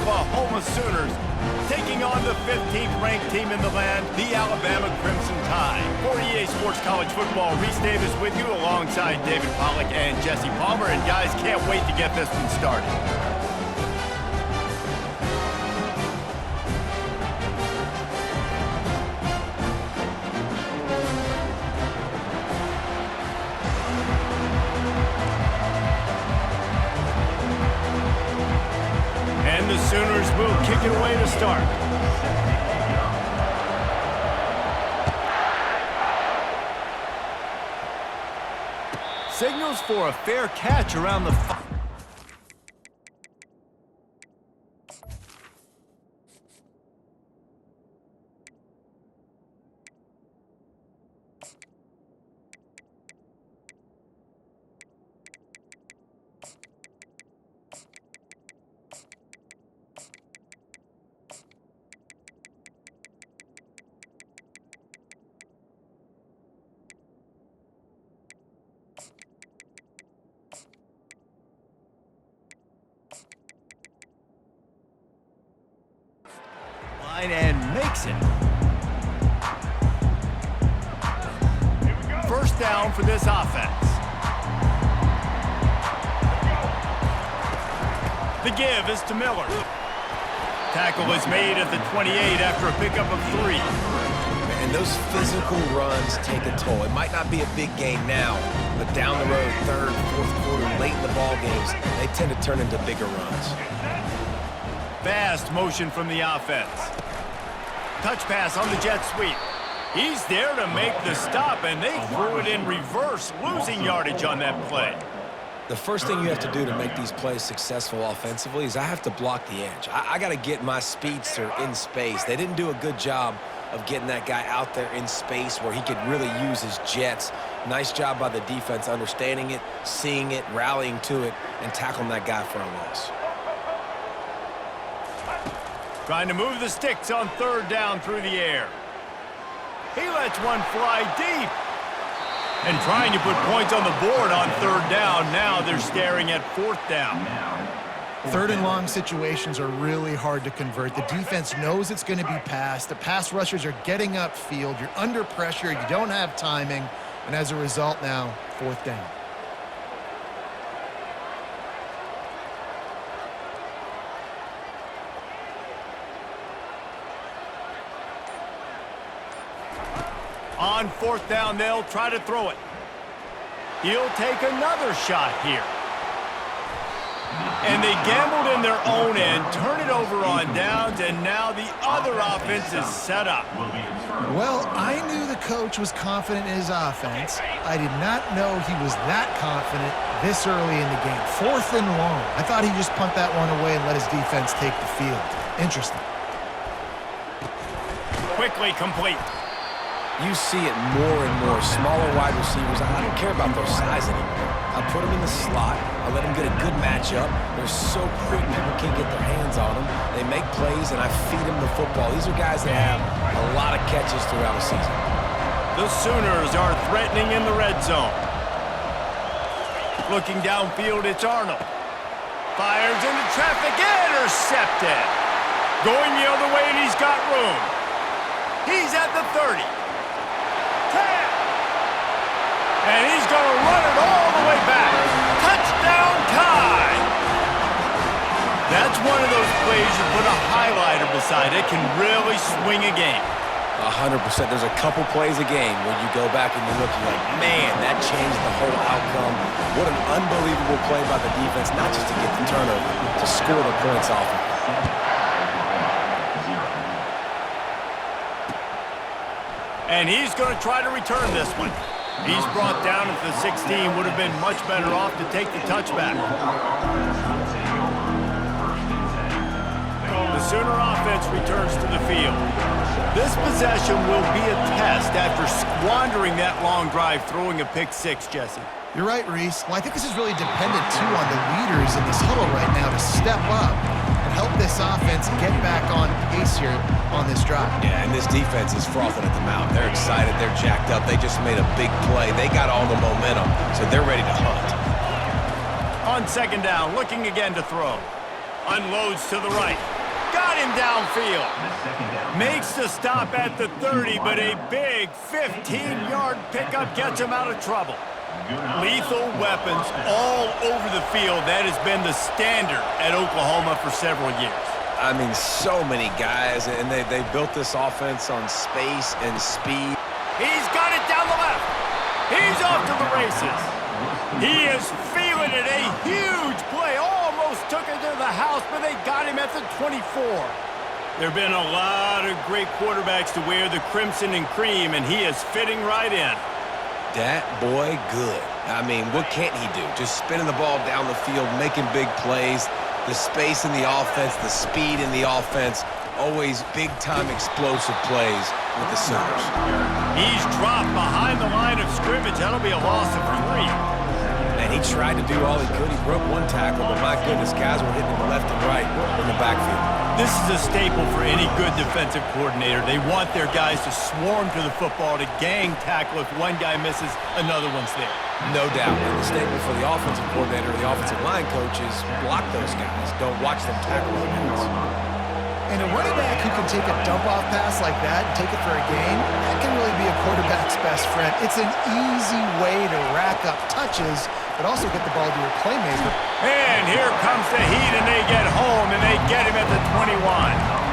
Oklahoma Sooners taking on the 15th-ranked team in the land, the Alabama Crimson Tide. For EA Sports College Football, Reese Davis with you alongside David Pollack and Jesse Palmer. And guys, can't wait to get this one started. And the Sooners will kick it away to start. Signals for a fair catch around the... and makes it. First down for this offense. The give is to Miller. Tackle is made at the 28 after a pickup of 3. And those physical runs take a toll. It might not be a big game now, but down the road, third, fourth quarter, late in the ball games, they tend to turn into bigger runs. Fast motion from the offense. Touch pass on the jet sweep. He's there to make the stop, and they threw it in reverse, losing yardage on that play. The first thing you have to do to make these plays successful offensively is I have to block the edge. I got to get my speedster in space. They didn't do a good job of getting that guy out there in space where he could really use his jets. Nice job by the defense understanding it, seeing it, rallying to it, and tackling that guy for a loss. Trying to move the sticks on third down through the air. He lets one fly deep. And trying to put points on the board on third down. Now they're staring at fourth down. Third and long situations are really hard to convert. The defense knows it's going to be passed. The pass rushers are getting upfield. You're under pressure. You don't have timing. And as a result now, fourth down. On fourth down, they'll try to throw it. He'll take another shot here. And they gambled in their own end, turn it over on downs, and now the other offense is set up. Well, I knew the coach was confident in his offense. I did not know he was that confident this early in the game. Fourth and long. I thought he'd just punt that one away and let his defense take the field. Interesting. Quickly complete. You see it more and more. Smaller wide receivers, I don't care about their size anymore. I put them in the slot. I let them get a good matchup. They're so quick, people can't get their hands on them. They make plays, and I feed them the football. These are guys that have a lot of catches throughout a season. The Sooners are threatening in the red zone. Looking downfield, it's Arnold. Fires into traffic, intercepted. Going the other way, and he's got room. He's at the 30. 10. And he's going to run it all the way back. Touchdown Tide! That's one of those plays you put a highlighter beside it, can really swing a game. 100%. There's a couple plays a game where you go back and you look, you're like, man, that changed the whole outcome. What an unbelievable play by the defense, not just to get the turnover, to score the points off of it. And he's going to try to return this one. He's brought down at the 16. Would have been much better off to take the touchback. The Sooner offense returns to the field. This possession will be a test after squandering that long drive, throwing a pick six, Jesse. You're right, Reese. Well, I think this is really dependent, too, on the leaders in this huddle right now to step up and help this offense get back on pace here on this drive. Yeah, and this defense is frothing at the mouth. They're excited. They're jacked up. They just made a big play. They got all the momentum, so they're ready to hunt. On second down, looking again to throw. Unloads to the right. got him downfield. Makes the stop at the 30, but a big 15-yard pickup gets him out of trouble. Lethal weapons all over the field. That has been the standard at Oklahoma for several years. I mean, so many guys, and they built this offense on space and speed. He's got it down the left. He's off to the races. He is feeling it. A huge play. Almost took it to the house, but they got him at the 24. There have been a lot of great quarterbacks to wear the crimson and cream, and he is fitting right in. That boy good. I mean, what can't he do? Just spinning the ball down the field, making big plays, the space in the offense, the speed in the offense, always big-time explosive plays with the Sooners. He's dropped behind the line of scrimmage. That'll be a loss of 3. And he tried to do all he could. He broke one tackle, but my goodness, guys were hitting him left and right in the backfield. This is a staple for any good defensive coordinator. They want their guys to swarm to the football, to gang tackle. If one guy misses, another one's there. No doubt. And the staple for the offensive coordinator, the offensive line coach, is block those guys. Don't watch them tackle the guys. And a running back who can take a dump-off pass like that and take it for a gain, that can really be a quarterback's best friend. It's an easy way to rack up touches, but also get the ball to your playmaker. And here comes the heat, and they get home, and they get him at the 21.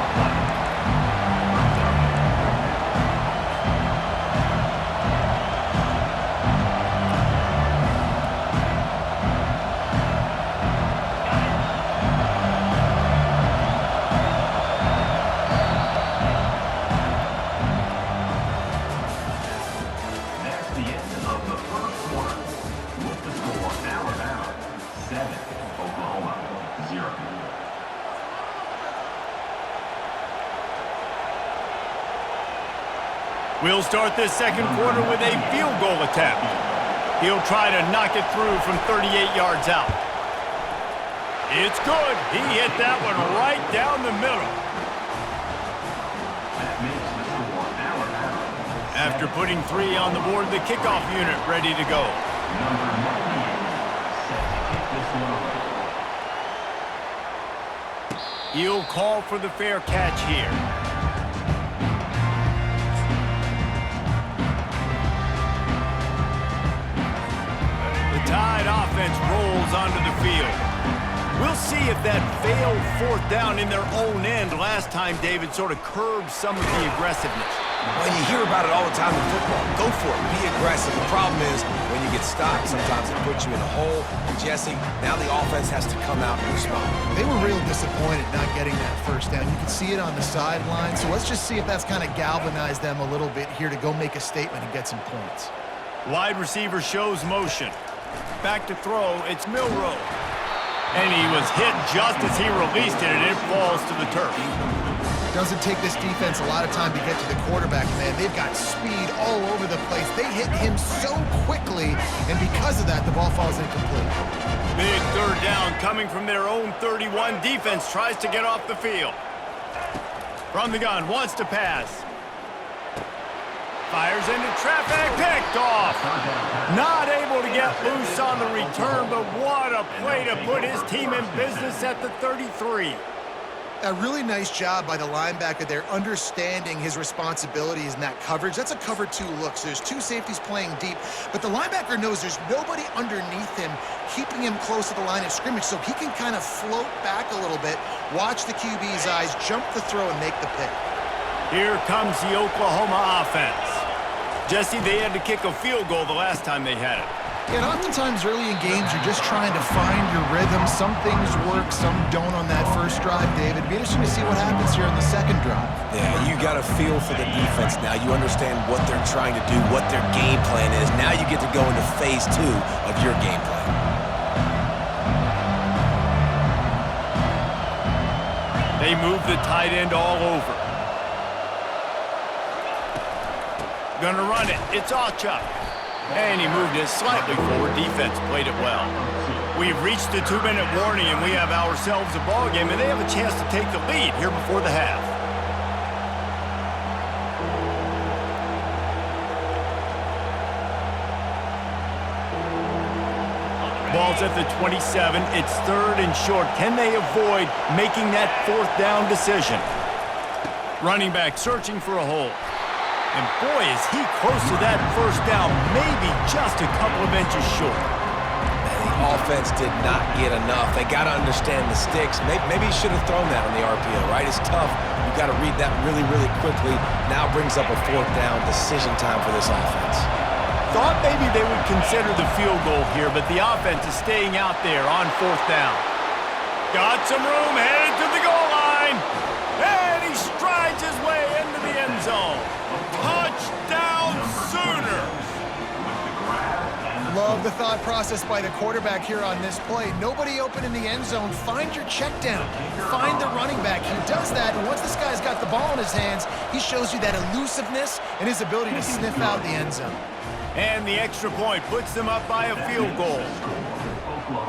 We'll start this second quarter with a field goal attempt. He'll try to knock it through from 38 yards out. It's good. He hit that one right down the middle. After putting 3 on the board, the kickoff unit ready to go. He'll call for the fair catch here. Tide offense rolls onto the field. We'll see if that failed 4th down in their own end last time, David, sort of curbed some of the aggressiveness. Well, you hear about it all the time in football. Go for it. Be aggressive. The problem is when you get stopped, sometimes it puts you in a hole. And Jesse, now the offense has to come out and respond. They were real disappointed not getting that 1st down. You can see it on the sideline. So let's just see if that's kind of galvanized them a little bit here to go make a statement and get some points. Wide receiver shows motion. Back to throw, it's Milroe. And he was hit just as he released it, and it falls to the turf. Doesn't take this defense a lot of time to get to the quarterback, man. They've got speed all over the place. They hit him so quickly, and because of that, the ball falls incomplete. Big 3rd down coming from their own 31. Defense tries to get off the field. From the gun, wants to pass. Fires into traffic, picked off. Not able to get loose on the return, but what a play to put his team in business at the 33. A really nice job by the linebacker there, understanding his responsibilities in that coverage. That's a cover 2 look, so there's 2 safeties playing deep, but the linebacker knows there's nobody underneath him keeping him close to the line of scrimmage, so he can kind of float back a little bit, watch the QB's eyes, jump the throw, and make the pick. Here comes the Oklahoma offense. Jesse, they had to kick a field goal the last time they had it. And oftentimes early in games, you're just trying to find your rhythm. Some things work, some don't on that first drive, David. It'd be interesting to see what happens here on the second drive. Yeah, you got a feel for the defense now. You understand what they're trying to do, what their game plan is. Now you get to go into phase 2 of your game plan. They move the tight end all over. Gonna run it. It's Achuk. And he moved it slightly forward. Defense played it well. We've reached the 2-minute warning, and we have ourselves a ball game, and they have a chance to take the lead here before the half. ball's at the 27. It's third and short. Can they avoid making that fourth down decision? Running back searching for a hole. And boy, is he close to that first down, maybe just a couple of inches short. Man, the offense did not get enough. They got to understand the sticks. Maybe he should have thrown that on the RPO, right? It's tough. You got to read that really, really quickly. Now brings up a fourth down decision time for this offense. Thought maybe they would consider the field goal here, but the offense is staying out there on fourth down. Got some room, headed to the goal line. And he strides his way into the end zone. Touchdown Sooners! Love the thought process by the quarterback here on this play. Nobody open in the end zone. Find your check down. Find the running back. He does that, and once this guy's got the ball in his hands, he shows you that elusiveness and his ability to sniff out the end zone. And the extra point puts them up by a field goal.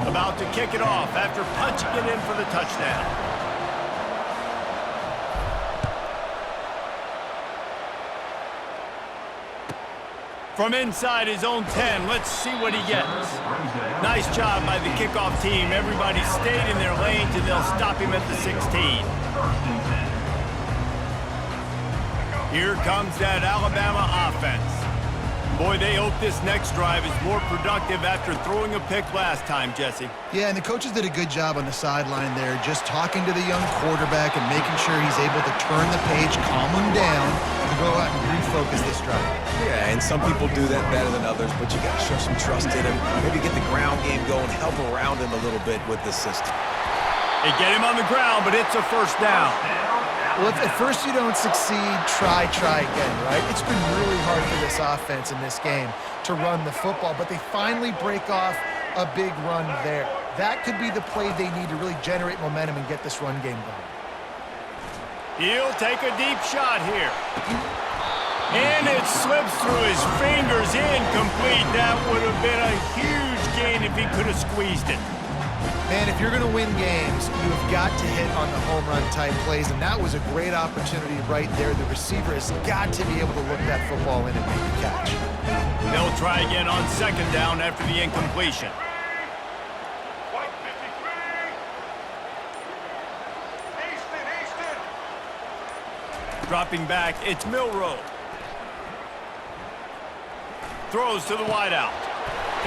About to kick it off after punching it in for the touchdown. From inside his own 10, let's see what he gets. Nice job by the kickoff team. Everybody stayed in their lanes, and they'll stop him at the 16. Here comes that Alabama offense. Boy, they hope this next drive is more productive after throwing a pick last time, Jesse. Yeah, and the coaches did a good job on the sideline there, just talking to the young quarterback and making sure he's able to turn the page, calm him down, to go out and refocus this drive. Yeah, and some people do that better than others, but you got to show some trust in him. Maybe get the ground game going, help around him a little bit with this system. They get him on the ground, but it's a first down. Well, if at first you don't succeed, try again, right? It's been really hard for this offense in this game to run the football, but they finally break off a big run there. That could be the play they need to really generate momentum and get this run game going. He'll take a deep shot here. And it slips through his fingers, incomplete. That would have been a huge gain if he could have squeezed it. Man, if you're going to win games, you have got to hit on the home run type plays, and that was a great opportunity right there. The receiver has got to be able to look that football in and make the catch. They'll try again on second down after the incompletion. Dropping back, it's Milroe. Throws to the wideout.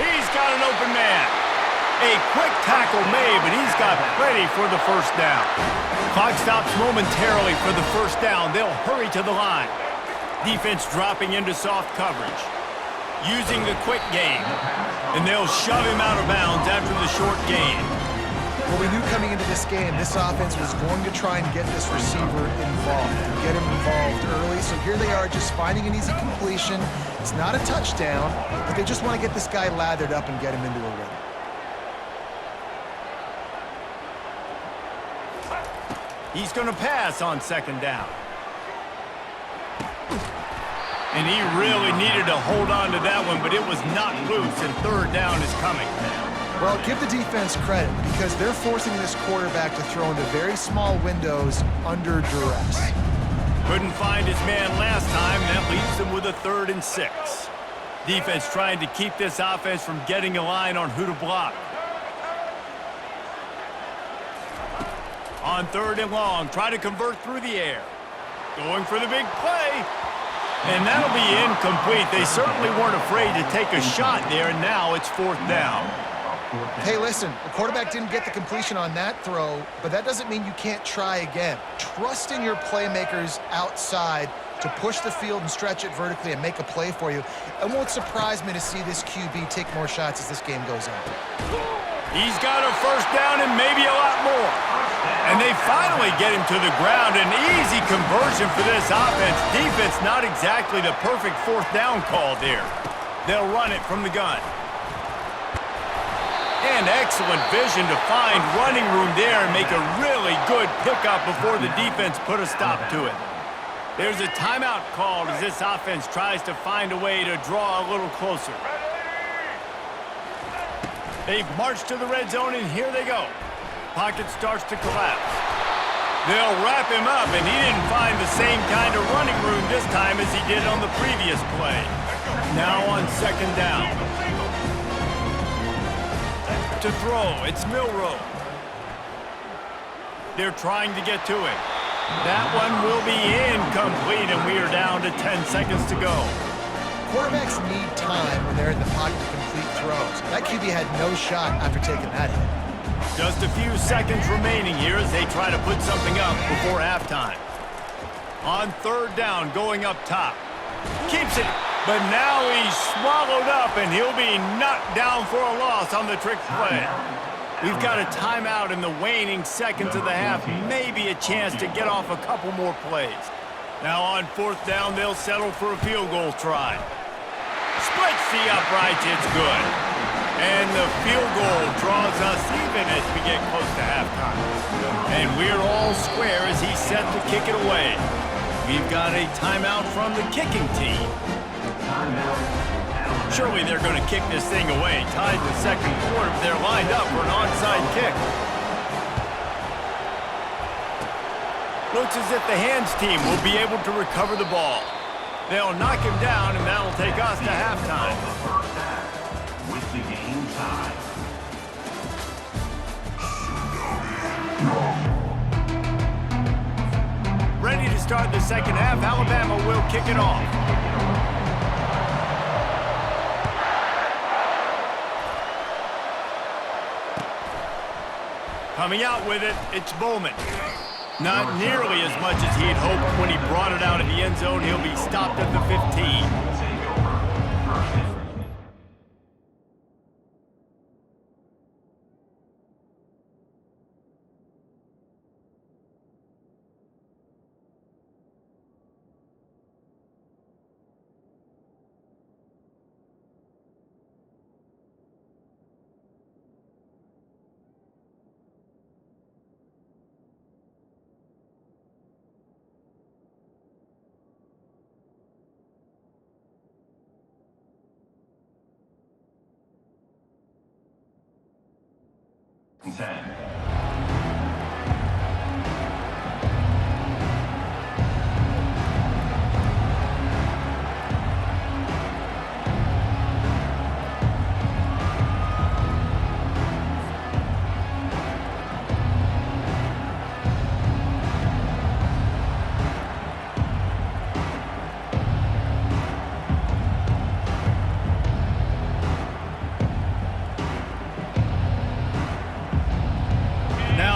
He's got an open man. A quick tackle made, but he's got plenty for the first down. Clock stops momentarily for the first down. They'll hurry to the line. Defense dropping into soft coverage. Using the quick game. And they'll shove him out of bounds after the short gain. Well, we knew coming into this game, this offense was going to try and get this receiver involved, and get him involved early. So here they are just finding an easy completion. It's not a touchdown, but they just want to get this guy lathered up and get him into a rhythm. He's going to pass on second down. And he really needed to hold on to that one, but it was not loose, and third down is coming. Well, give the defense credit because they're forcing this quarterback to throw into very small windows under duress. Couldn't find his man last time. That leaves them with a 3rd and 6. Defense trying to keep this offense from getting a line on who to block. On 3rd and long, try to convert through the air. Going for the big play. And that'll be incomplete. They certainly weren't afraid to take a shot there, and now it's 4th down. Hey, listen, the quarterback didn't get the completion on that throw, but that doesn't mean you can't try again. Trust in your playmakers outside to push the field and stretch it vertically and make a play for you. It won't surprise me to see this QB take more shots as this game goes on. He's got a first down and maybe a lot more. And they finally get him to the ground. An easy conversion for this offense. Defense not exactly the perfect 4th down call there. They'll run it from the gun. And excellent vision to find running room there and make a really good pickup before the defense put a stop to it. There's a timeout called as this offense tries to find a way to draw a little closer. They've marched to the red zone, and here they go. Pocket starts to collapse. They'll wrap him up, and he didn't find the same kind of running room this time as he did on the previous play. Now on second down. to throw. It's Milroe. They're trying to get to it. That one will be incomplete, and we are down to 10 seconds to go. Quarterbacks need time when they're in the pocket to complete throws. That QB had no shot after taking that hit. Just a few seconds remaining here as they try to put something up before halftime. On third down, going up top. Keeps it, but now he's swallowed up, and he'll be knocked down for a loss on the trick play. We've got a timeout in the waning seconds of the half, maybe a chance to get off a couple more plays. Now on fourth down, they'll settle for a field goal try. Splits the uprights, it's good. And the field goal draws us even as we get close to halftime. And we're all square as he's set to kick it away. We've got a timeout from the kicking team. Surely they're going to kick this thing away. Tied in the second quarter, but they're lined up for an onside kick. Looks as if the hands team will be able to recover the ball. They'll knock him down, and that'll take us to halftime. With the game tied. Ready to start the second half. Alabama will kick it off. Coming out with it, it's Bowman. Not nearly as much as he had hoped when he brought it out of the end zone. He'll be stopped at the 15.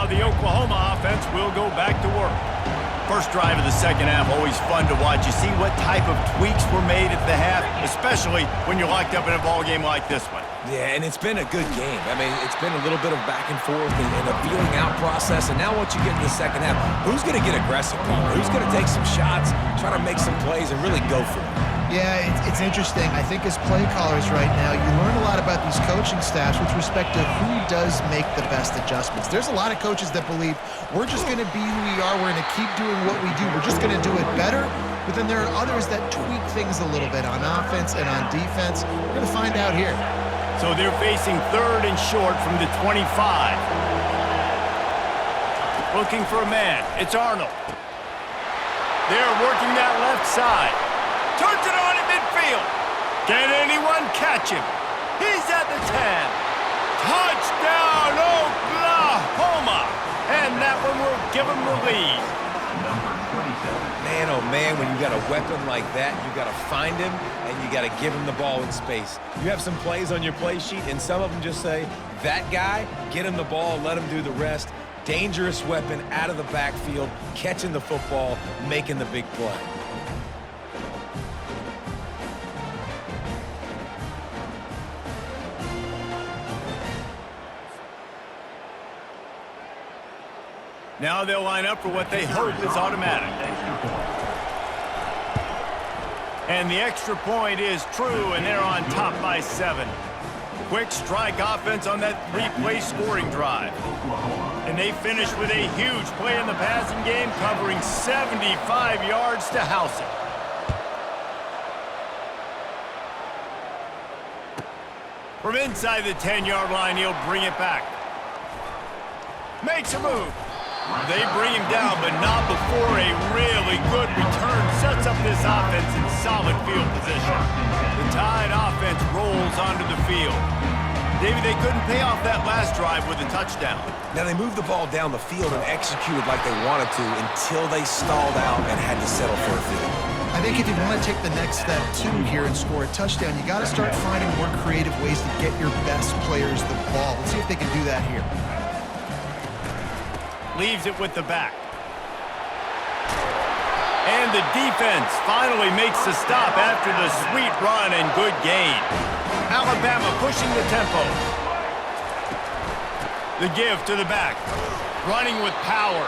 The Oklahoma offense will go back to work. First drive of the second half, always fun to watch. You see what type of tweaks were made at the half, especially when you're locked up in a ball game like this one. Yeah, and it's been a good game. I mean, it's been a little bit of back and forth and a feeling out process. And now once you get in the second half, who's going to get aggressive, Peter? Who's going to take some shots, try to make some plays, and really go for it? Yeah, it's interesting. I think as play callers right now, you learn a lot about these coaching staffs with respect to who does make the best adjustments. There's a lot of coaches that believe we're just going to be who we are. We're going to keep doing what we do. We're just going to do it better. But then there are others that tweak things a little bit on offense and on defense. We're going to find out here. So they're facing third and short from the 25. Looking for a man. It's Arnold. They're working that left side. Turns it on in midfield. Can anyone catch him? He's at the 10. Touchdown, Oklahoma! And that one will give them the lead. Man, oh man, when you got a weapon like that, you got to find him and you got to give him the ball in space. You have some plays on your play sheet, and some of them just say, that guy, get him the ball, let him do the rest. Dangerous weapon out of the backfield, catching the football, making the big play. Now they'll line up for what they hope is automatic. And the extra point is true, and they're on top by 7. Quick strike offense on that 3-play scoring drive. And they finish with a huge play in the passing game, covering 75 yards to house it. From inside the 10-yard line, he'll bring it back. Makes a move. They bring him down, but not before a really good return sets up this offense in solid field position. The Tide offense rolls onto the field. Davey, they couldn't pay off that last drive with a touchdown. Now, they moved the ball down the field and executed like they wanted to until they stalled out and had to settle for a field goal. I think if you want to take the next step, too, here and score a touchdown, you got to start finding more creative ways to get your best players the ball. Let's see if they can do that here. Leaves it with the back. And the defense finally makes the stop after the sweet run and good gain. Alabama pushing the tempo. The give to the back. Running with power.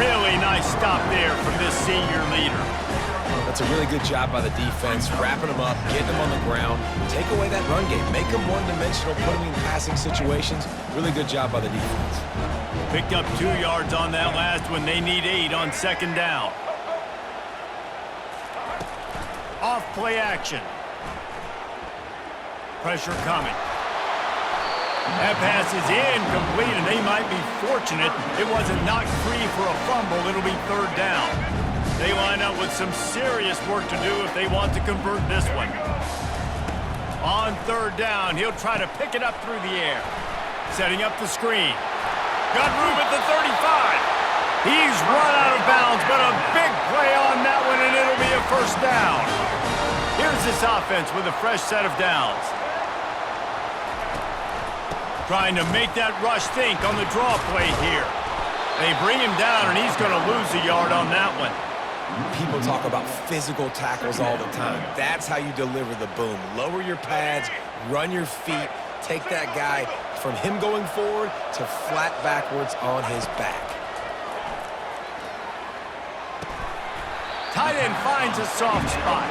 Really nice stop there from this senior leader. That's a really good job by the defense, wrapping them up, getting them on the ground, take away that run game, make them one-dimensional, put them in passing situations. Really good job by the defense. Picked up 2 yards on that last one. They need 8 on second down. Off play action. Pressure coming. That pass is incomplete, and they might be fortunate it wasn't knocked free for a fumble. It'll be third down. They line up with some serious work to do if they want to convert this one. On third down, he'll try to pick it up through the air. Setting up the screen. Got room at the 35. He's run out of bounds, but a big play on that one, and it'll be a first down. Here's this offense with a fresh set of downs. Trying to make that rush think on the draw play here. They bring him down, and he's going to lose a yard on that one. People talk about physical tackles all the time. That's how you deliver the boom. Lower your pads, run your feet, take that guy from him going forward to flat backwards on his back. Tight end finds a soft spot.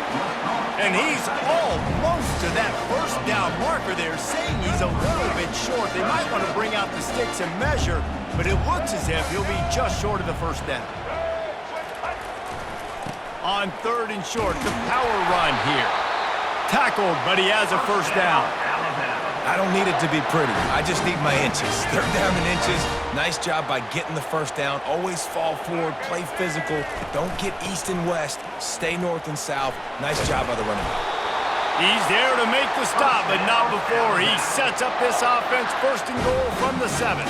And he's almost to that first down marker there, saying he's a little bit short. They might want to bring out the sticks and measure, but it looks as if he'll be just short of the first down. On third and short, the power run here. Tackled, but he has a first down. I don't need it to be pretty. I just need my inches. Third down and inches. Nice job by getting the first down. Always fall forward, play physical. Don't get east and west. Stay north and south. Nice job by the running back. He's there to make the stop, but not before. He sets up this offense first and goal from the 7.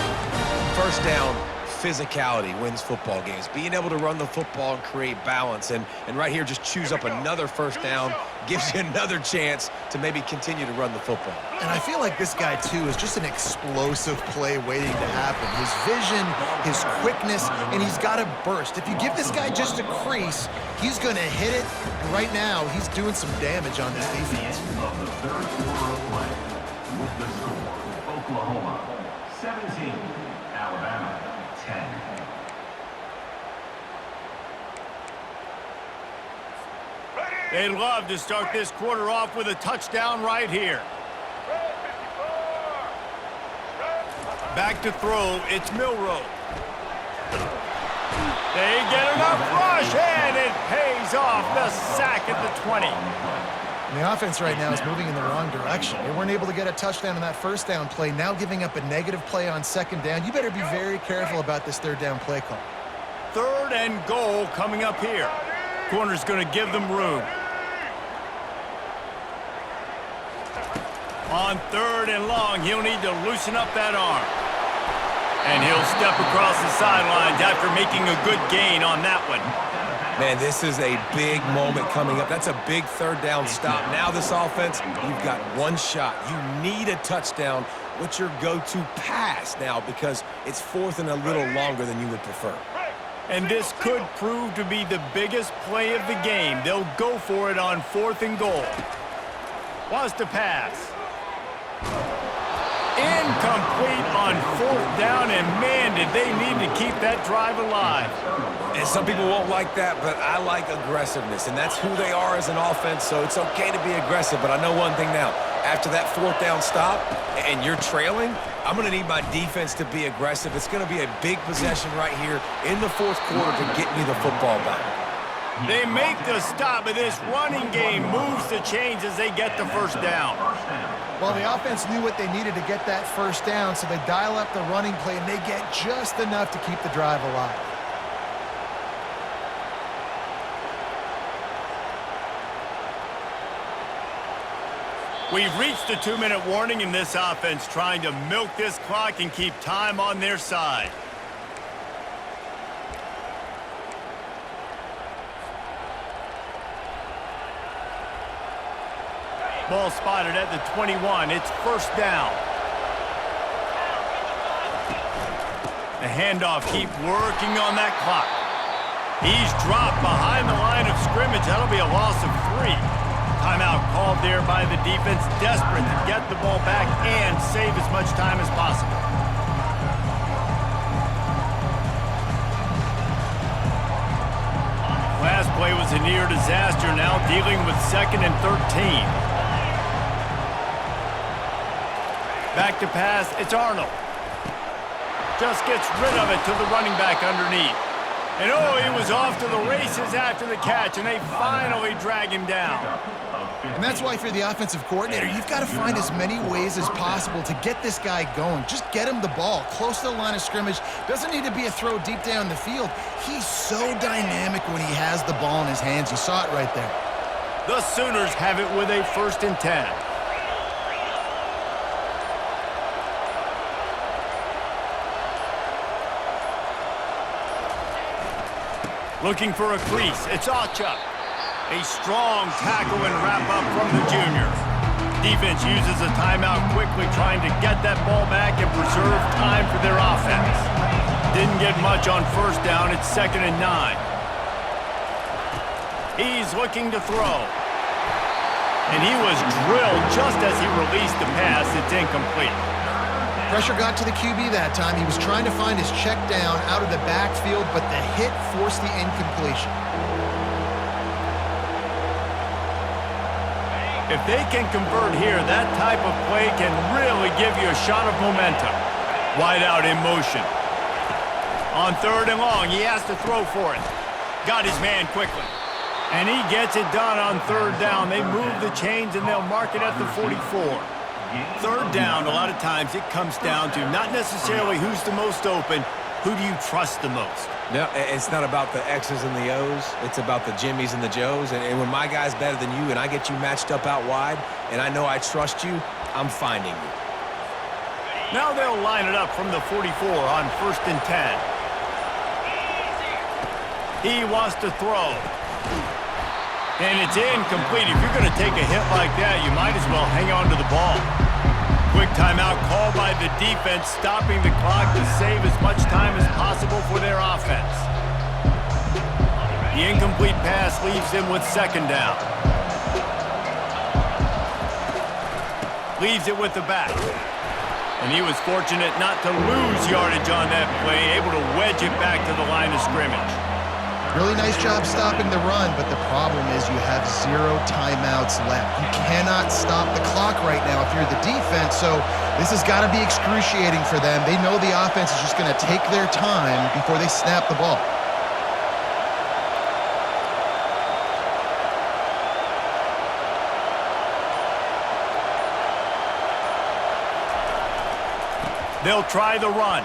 First down, physicality wins football games. Being able to run the football and create balance. And right here, just choose up another first down. Gives you another chance to maybe continue to run the football. And I feel like this guy, too, is just an explosive play waiting to happen. His vision, his quickness, and he's got a burst. If you give this guy just a crease, he's going to hit it. And right now, he's doing some damage on this defense. Of the third quarter of play, with the score, Oklahoma 17, Alabama 10. They'd love to start this quarter off with a touchdown right here. Back to throw, it's Milroe. They get enough rush, and it pays off the sack at the 20. And the offense right now is moving in the wrong direction. They weren't able to get a touchdown on that first down play, now giving up a negative play on second down. You better be very careful about this third down play call. Third and goal coming up here. Corner's going to give them room. On third and long, he'll need to loosen up that arm. And he'll step across the sidelines after making a good gain on that one. Man, this is a big moment coming up. That's a big third down stop. Now this offense, you've got one shot. You need a touchdown. What's your go-to pass now? Because it's fourth and a little longer than you would prefer. And this could prove to be the biggest play of the game. They'll go for it on fourth and goal. Wants to pass. Incomplete on fourth down, and man, did they need to keep that drive alive. And some people won't like that, but I like aggressiveness, and that's who they are as an offense, so it's okay to be aggressive. But I know one thing now. After that fourth down stop and you're trailing, I'm going to need my defense to be aggressive. It's going to be a big possession right here in the fourth quarter to get me the football back. They make the stop, but this running game moves the chains as they get the first down. Well, the offense knew what they needed to get that first down, so they dial up the running play, and they get just enough to keep the drive alive. We've reached the 2-minute warning in this offense, trying to milk this clock and keep time on their side. Ball spotted at the 21. It's first down. The handoff, keep working on that clock. He's dropped behind the line of scrimmage. That'll be a loss of 3. Timeout called there by the defense, desperate to get the ball back and save as much time as possible. Last play was a near disaster, now dealing with 2nd and 13. Back to pass, it's Arnold. Just gets rid of it to the running back underneath. And oh, he was off to the races after the catch, and they finally drag him down. And that's why if you're the offensive coordinator, you've got to find as many ways as possible to get this guy going. Just get him the ball close to the line of scrimmage. Doesn't need to be a throw deep down the field. He's so dynamic when he has the ball in his hands. You saw it right there. The Sooners have it with a 1st and 10. Looking for a crease, it's Achuk. A strong tackle and wrap-up from the junior. Defense uses a timeout quickly, trying to get that ball back and preserve time for their offense. Didn't get much on first down, it's 2nd and 9. He's looking to throw. And he was drilled just as he released the pass. It's incomplete. Pressure got to the QB that time. He was trying to find his check down out of the backfield, but the hit forced the incompletion. If they can convert here, that type of play can really give you a shot of momentum. Wide out in motion. On 3rd and long, he has to throw for it. Got his man quickly. And he gets it done on 3rd down. They move the chains, and they'll mark it at the 44. 3rd down, a lot of times it comes down to not necessarily who's the most open, who do you trust the most? No, it's not about the X's and the O's. It's about the Jimmys and the Joes. And when my guy's better than you and I get you matched up out wide and I know I trust you, I'm finding you. Now they'll line it up from the 44 on 1st and 10. He wants to throw. And it's incomplete. If you're going to take a hit like that, you might as well hang on to the ball. Quick timeout called by the defense, stopping the clock to save as much time as possible for their offense. The incomplete pass leaves him with 2nd down. Leaves it with the back. And he was fortunate not to lose yardage on that play, able to wedge it back to the line of scrimmage. Really nice job stopping the run, but the problem is you have 0 timeouts left. You cannot stop the clock right now if you're the defense, so this has got to be excruciating for them. They know the offense is just going to take their time before they snap the ball. They'll try the run.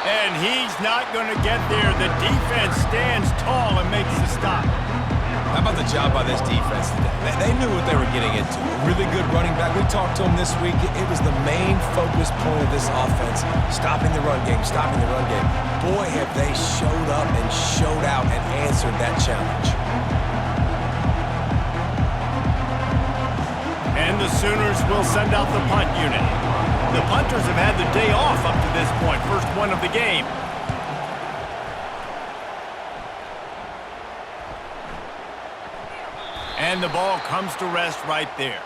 And he's not going to get there. The defense stands tall and makes the stop. How about the job by this defense today? They knew what they were getting into. A really good running back. We talked to him this week. It was the main focus point of this offense. Stopping the run game, stopping the run game. Boy, have they showed up and showed out and answered that challenge. And the Sooners will send out the punt unit. The punters have had the day off up to this point. First one of the game. And the ball comes to rest right there.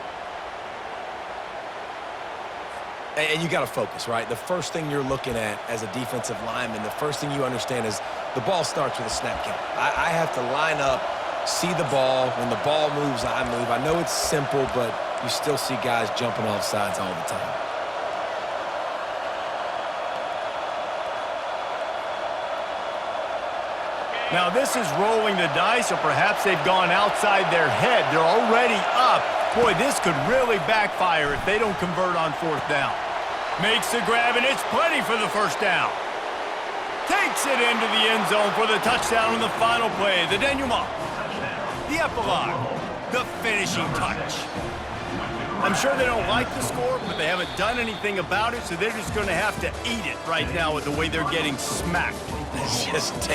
And you got to focus, right? The first thing you're looking at as a defensive lineman, the first thing you understand is the ball starts with a snap count. I have to line up, see the ball. When the ball moves, I move. I know it's simple, but you still see guys jumping off sides all the time. Now this is rolling the dice, or perhaps they've gone outside their head. They're already up. Boy, this could really backfire if they don't convert on 4th down. Makes the grab, and it's plenty for the 1st down. Takes it into the end zone for the touchdown on the final play. The denouement, the epilogue, the finishing touch. I'm sure they don't like the score, but they haven't done anything about it, so they're just going to have to eat it right now with the way they're getting smacked. Just take